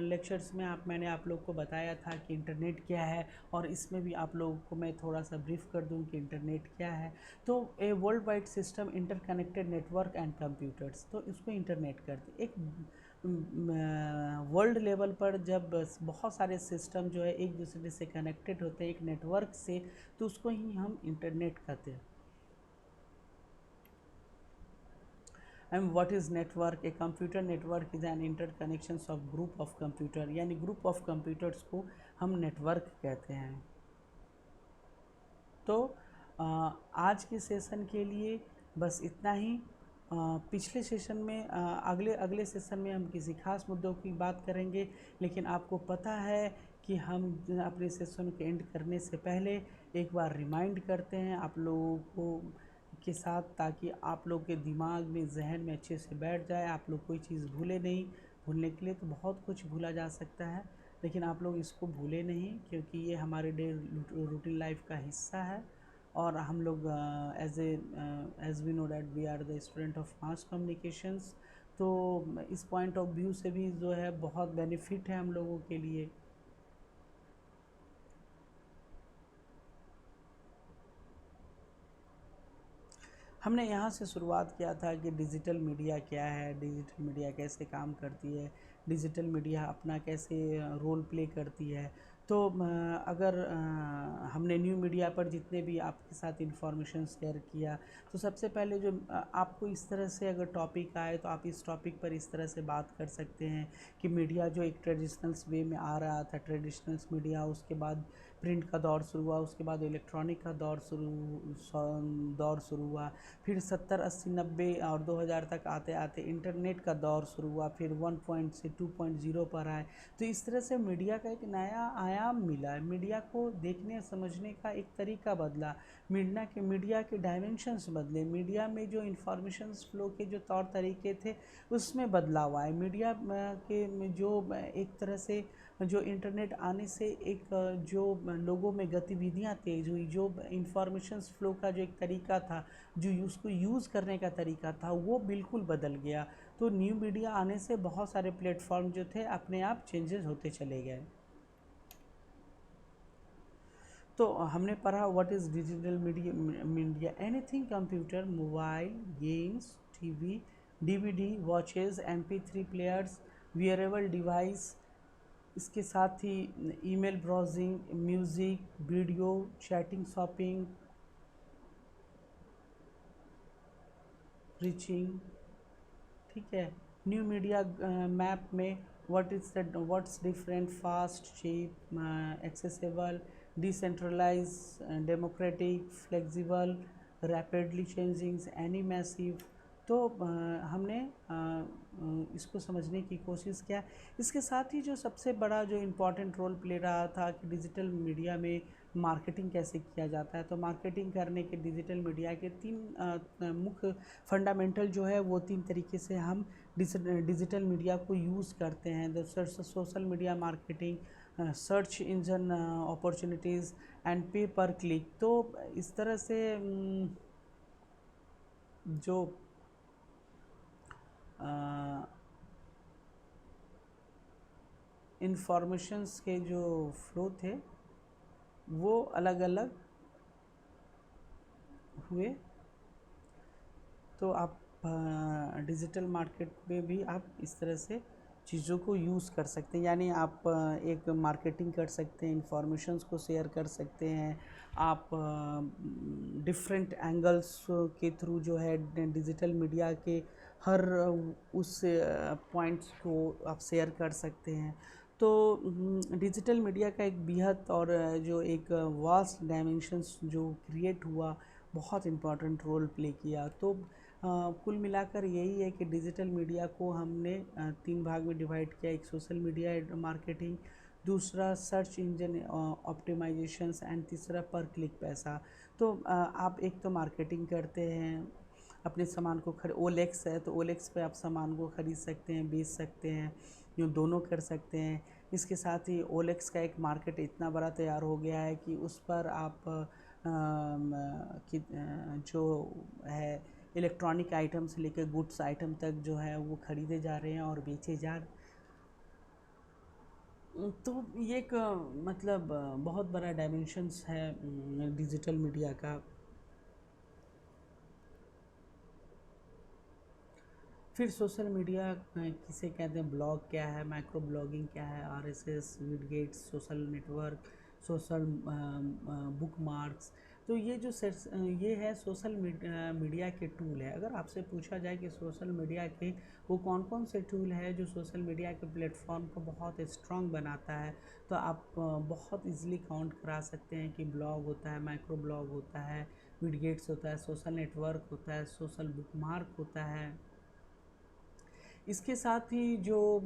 लेक्चर्स में मैंने आप लोग को बताया था कि इंटरनेट क्या है, और इसमें भी आप लोगों को मैं थोड़ा सा ब्रीफ कर दूं कि इंटरनेट क्या है। तो a world wide system interconnected network and computers, तो इसको इंटरनेट करते एक वर्ल्ड लेवल पर जब बहुत सारे सिस्टम जो है एक दूसरे से कनेक्टेड होते हैं एक नेटवर्क से, तो उसको ही हम इंटरनेट कहते हैं। And what is network? A computer network is an interconnection of group of computer, यानी ग्रुप ऑफ कंप्यूटर्स को हम नेटवर्क कहते हैं। तो आज के सेशन के लिए बस इतना ही। पिछले सेशन में अगले अगले सेशन में हम किसी खास मुद्दों की बात करेंगे, लेकिन आपको पता है कि हम अपने सेशन के एंड करने से पहले एक बार रिमाइंड करते हैं आप लोगों को के साथ, ताकि आप लोग के दिमाग में जहन में अच्छे से बैठ जाए, आप लोग कोई चीज़ भूले नहीं। भूलने के लिए तो बहुत कुछ भूला जा सकता है, लेकिन आप लोग इसको भूले नहीं, क्योंकि ये हमारे डे रूटीन लाइफ का हिस्सा है। और हम लोग as we know that we are the student of mass communications, तो इस पॉइंट ऑफ व्यू से भी जो है बहुत बेनिफिट है हम लोगों के लिए। हमने यहाँ से शुरुआत किया था कि डिजिटल मीडिया क्या है, डिजिटल मीडिया कैसे काम करती है, डिजिटल मीडिया अपना कैसे रोल प्ले करती है। तो अगर हमने न्यू मीडिया पर जितने भी आपके साथ इंफॉर्मेशन शेयर किया, तो सबसे पहले जो आपको इस तरह से अगर टॉपिक आए तो आप इस टॉपिक पर इस तरह से बात कर सकते हैं कि मीडिया जो एक ट्रेडिशनल्स वे में आ रहा था, ट्रेडिशनल्स मीडिया, उसके बाद प्रिंट का दौर शुरू हुआ, उसके बाद इलेक्ट्रॉनिक का दौर शुरू हुआ, फिर 70 80 90 और 2000 तक आते आते इंटरनेट का दौर शुरू हुआ, फिर 1 से 2.0 पर आए। तो इस तरह से मीडिया का एक नया आयाम मिला, मीडिया को देखने समझने का एक तरीका बदला, मीडिया के डायमेंशंस बदले, मीडिया में जो इंफॉर्मेशन फ्लो के जो तौर तरीके थे उसमें बदलाव आए। मीडिया के जो एक तरह से जो इंटरनेट आने से एक जो लोगों में गतिविधियां तेज़ हुई, जो इंफॉर्मेशन फ्लो का जो एक तरीका था, जो उसको यूज़ करने का तरीका था, वो बिल्कुल बदल गया। तो न्यू मीडिया आने से बहुत सारे प्लेटफॉर्म जो थे अपने आप चेंजेस होते चले गए। तो हमने पढ़ा what is digital media, anything computer, mobile, games, TV, DVD, watches, MP3 players, wearable device, इसके साथ ही email browsing, music, video, chatting, shopping, reaching. ठीक है। न्यू मीडिया मैप में what's different, fast, cheap, accessible, decentralize, democratic, flexible, rapidly changing, any massive. तो हमने इसको समझने की कोशिश किया। इसके साथ ही जो सबसे बड़ा जो इम्पोर्टेंट रोल प्ले रहा था कि डिजिटल मीडिया में मार्केटिंग कैसे किया जाता है, तो मार्केटिंग करने के डिजिटल मीडिया के तीन मुख्य फंडामेंटल जो है वो तीन तरीके से हम डिजिटल मीडिया को यूज़ करते हैं। Social media marketing, search engine opportunities and पे पर क्लिक। तो इस तरह से जो इंफॉर्मेशंस के जो फ्लो थे वो अलग अलग हुए। तो आप डिजिटल मार्केट में भी आप इस तरह से चीज़ों को यूज़ कर सकते हैं, यानी आप एक मार्केटिंग कर सकते हैं, इंफॉर्मेशंस को शेयर कर सकते हैं, आप डिफरेंट एंगल्स के थ्रू जो है डिजिटल मीडिया के हर उस पॉइंट्स को आप शेयर कर सकते हैं। तो डिजिटल मीडिया का एक बेहद और जो एक वास्ट डायमेंशंस जो क्रिएट हुआ, बहुत इम्पॉर्टेंट रोल प्ले किया। तो कुल मिलाकर यही है कि डिजिटल मीडिया को हमने तीन भाग में डिवाइड किया। एक सोशल मीडिया मार्केटिंग, दूसरा सर्च इंजन ऑप्टिमाइजेशंस एंड तीसरा पर क्लिक पैसा। तो आप एक तो मार्केटिंग करते हैं, अपने सामान को ओलेक्स है तो ओलेक्स पे आप सामान को ख़रीद सकते हैं, बेच सकते हैं, जो दोनों कर सकते हैं। इसके साथ ही ओलेक्स का एक मार्केट इतना बड़ा तैयार हो गया है कि उस पर आप जो है इलेक्ट्रॉनिक आइटम से लेकर गुड्स आइटम तक जो है वो ख़रीदे जा रहे हैं और बेचे जा रहे हैं। तो ये एक मतलब बहुत बड़ा डायमेंशंस है डिजिटल मीडिया का। फिर सोशल मीडिया किसे कहते हैं, ब्लॉग क्या है, माइक्रो ब्लॉगिंग क्या है, RSS, widgets, social network, social bookmarks. तो ये जो ये है सोशल मीडिया के टूल है। अगर आपसे पूछा जाए कि सोशल मीडिया के वो कौन कौन से टूल है जो सोशल मीडिया के प्लेटफॉर्म को बहुत स्ट्रॉन्ग बनाता है, तो आप बहुत इजीली काउंट करा सकते हैं कि ब्लॉग होता है, माइक्रो ब्लॉग होता है, विडगेट्स होता है, सोशल नेटवर्क होता है, सोशल बुक मार्क होता है। इसके साथ ही जो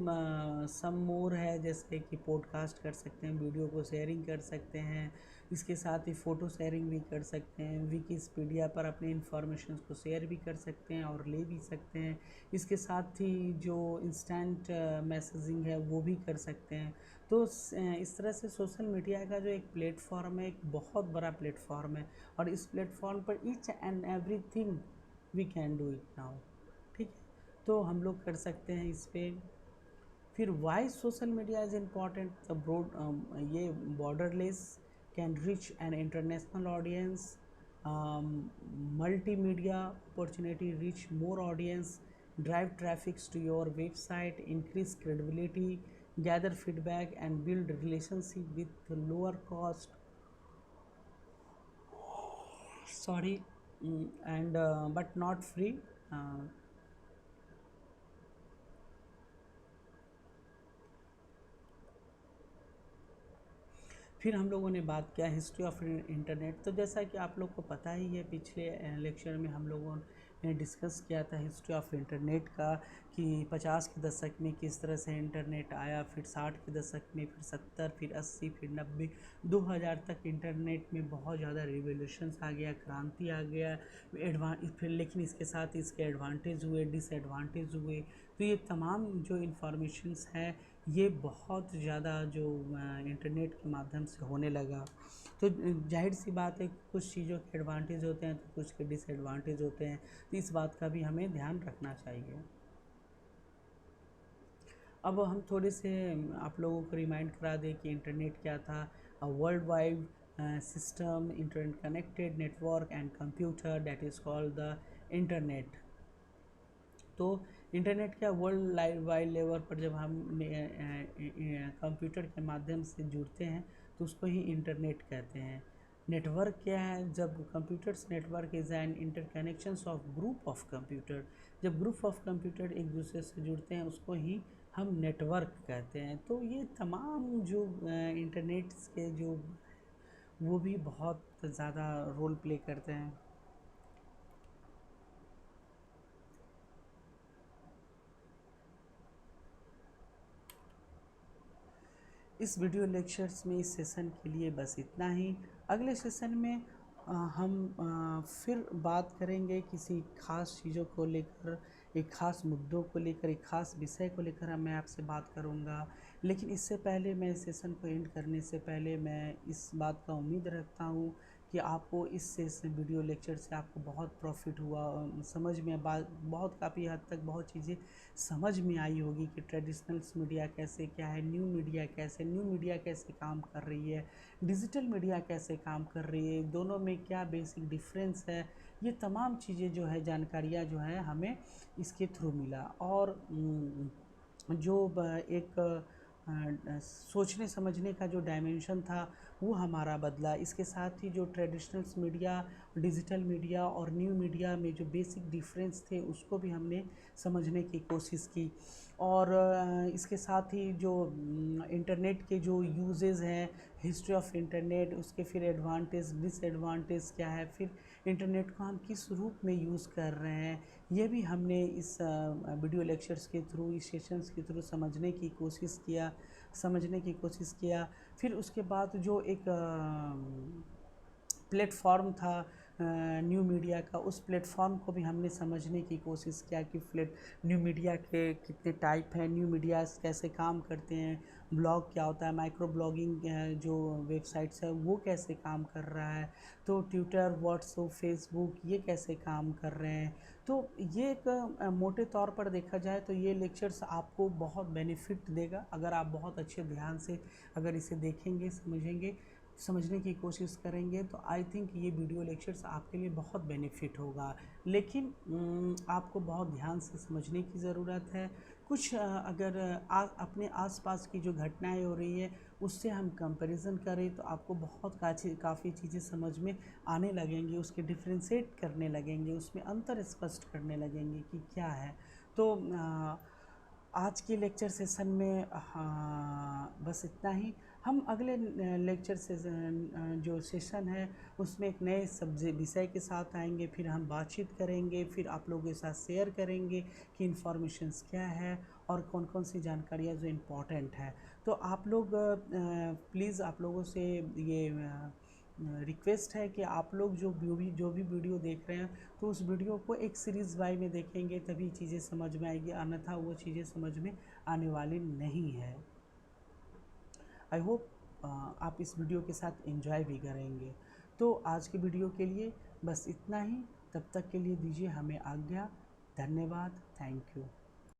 सम मोर है, जैसे कि पॉडकास्ट कर सकते हैं, वीडियो को शेयरिंग कर सकते हैं, इसके साथ ही फ़ोटो शेयरिंग भी कर सकते हैं, विकिपीडिया पर अपने इन्फॉर्मेशन को शेयर भी कर सकते हैं और ले भी सकते हैं। इसके साथ ही जो इंस्टेंट मैसेजिंग है वो भी कर सकते हैं। तो इस तरह से सोशल मीडिया का जो एक प्लेटफॉर्म है, एक बहुत बड़ा प्लेटफॉर्म है, और इस प्लेटफॉर्म पर each and everything we can do it now. ठीक है, तो हम लोग कर सकते हैं इस पर। फिर why social media is important, the broad ये borderless, can reach an international audience, multimedia opportunity, reach more audience, drive traffic to your website, increase credibility, gather feedback and build relationship with lower cost, sorry, and but not free. uh, फिर हम लोगों ने बात किया history of internet. तो जैसा कि आप लोग को पता ही है, पिछले लेक्चर में हम लोगों ने डिस्कस किया था हिस्ट्री ऑफ इंटरनेट का, कि 50 के दशक में किस तरह से इंटरनेट आया, फिर 60 के दशक में, फिर 70, फिर 80, फिर 90, 2000 तक इंटरनेट में बहुत ज़्यादा रिवोल्यूशंस आ गया, क्रांति आ गया, फिर लेकिन इसके साथ इसके एडवांटेज हुए, डिसएडवांटेज हुए। तो ये तमाम जो इन्फॉर्मेशंस हैं ये बहुत ज़्यादा जो इंटरनेट के माध्यम से होने लगा। तो जाहिर सी बात है, कुछ चीज़ों के एडवांटेज होते हैं तो कुछ के डिसएडवांटेज होते हैं, तो इस बात का भी हमें ध्यान रखना चाहिए। अब हम थोड़े से आप लोगों को रिमाइंड करा दें कि इंटरनेट क्या था। World wide system, internet connected network and computer, that is called the internet. तो इंटरनेट क्या, वर्ल्ड वाइड लेवल पर जब हम कंप्यूटर के माध्यम से जुड़ते हैं तो उसको ही इंटरनेट कहते हैं। नेटवर्क क्या है, जब computers network is an interconnections of group of computer, जब ग्रुप ऑफ कंप्यूटर एक दूसरे से जुड़ते हैं उसको ही हम नेटवर्क कहते हैं। तो ये तमाम जो इंटरनेट के जो वो भी बहुत ज़्यादा रोल प्ले करते हैं। इस वीडियो लेक्चर्स में इस सेशन के लिए बस इतना ही। अगले सेशन में हम फिर बात करेंगे किसी खास चीज़ों को लेकर, एक खास मुद्दों को लेकर, एक खास विषय को लेकर मैं आपसे बात करूंगा। लेकिन इससे पहले, मैं इस सेशन को एंड करने से पहले, मैं इस बात का उम्मीद रखता हूँ कि आपको इस वीडियो लेक्चर से आपको बहुत प्रॉफिट हुआ, समझ में बहुत काफ़ी हद तक बहुत चीज़ें समझ में आई होगी कि ट्रेडिशनल मीडिया कैसे क्या है, न्यू मीडिया कैसे काम कर रही है, डिजिटल मीडिया कैसे काम कर रही है, दोनों में क्या बेसिक डिफरेंस है। ये तमाम चीज़ें जो है, जानकारियाँ जो है हमें इसके थ्रू मिला। और जो एक सोचने समझने का जो डायमेंशन था वो हमारा बदला। इसके साथ ही जो ट्रेडिशनल मीडिया, डिजिटल मीडिया और न्यू मीडिया में जो बेसिक डिफरेंस थे उसको भी हमने समझने की कोशिश की। और इसके साथ ही जो इंटरनेट के जो यूजेस हैं, हिस्ट्री ऑफ इंटरनेट, उसके फिर एडवांटेज डिसएडवांटेज क्या है, फिर इंटरनेट को हम किस रूप में यूज़ कर रहे हैं, ये भी हमने इस वीडियो लेक्चर्स के थ्रू, इस सेशंस के थ्रू समझने की कोशिश किया। फिर उसके बाद जो एक प्लेटफॉर्म था न्यू मीडिया का, उस प्लेटफॉर्म को भी हमने समझने की कोशिश किया कि न्यू मीडिया के कितने टाइप हैं, न्यू मीडिया कैसे काम करते हैं, ब्लॉग क्या होता है, माइक्रो ब्लॉगिंग जो वेबसाइट्स है वो कैसे काम कर रहा है, तो ट्विटर, व्हाट्सएप, फेसबुक ये कैसे काम कर रहे हैं। तो ये एक मोटे तौर पर देखा जाए तो ये लेक्चर्स आपको बहुत बेनिफिट देगा अगर आप बहुत अच्छे ध्यान से अगर इसे देखेंगे, समझेंगे, समझने की कोशिश करेंगे, तो आई थिंक ये वीडियो लेक्चर्स आपके लिए बहुत बेनिफिट होगा। लेकिन आपको बहुत ध्यान से समझने की ज़रूरत है। कुछ अगर अपने आसपास की जो घटनाएं हो रही है उससे हम कंपैरिजन करें तो आपको बहुत काफ़ी चीज़ें समझ में आने लगेंगी, उसके डिफ्रेंशिएट करने लगेंगे, उसमें अंतर स्पष्ट करने लगेंगे कि क्या है। तो आज के लेक्चर सेशन में बस इतना ही। हम अगले लेक्चर सेशन जो सेशन है उसमें एक नए विषय के साथ आएंगे, फिर हम बातचीत करेंगे, फिर आप लोगों के साथ शेयर करेंगे कि इन्फॉर्मेशंस क्या है और कौन कौन सी जानकारियाँ जो इम्पोर्टेंट है। तो आप लोग प्लीज़ आप लोगों से ये रिक्वेस्ट है कि आप लोग जो भी वीडियो देख रहे हैं तो उस वीडियो को एक सीरीज़ वाई में देखेंगे तभी चीज़ें समझ में आएगी, अन्यथा वो चीज़ें समझ में आने वाली नहीं है। आई होप आप इस वीडियो के साथ एंजॉय भी करेंगे। तो आज के वीडियो के लिए बस इतना ही, तब तक के लिए दीजिए हमें आज्ञा। धन्यवाद, थैंक यू।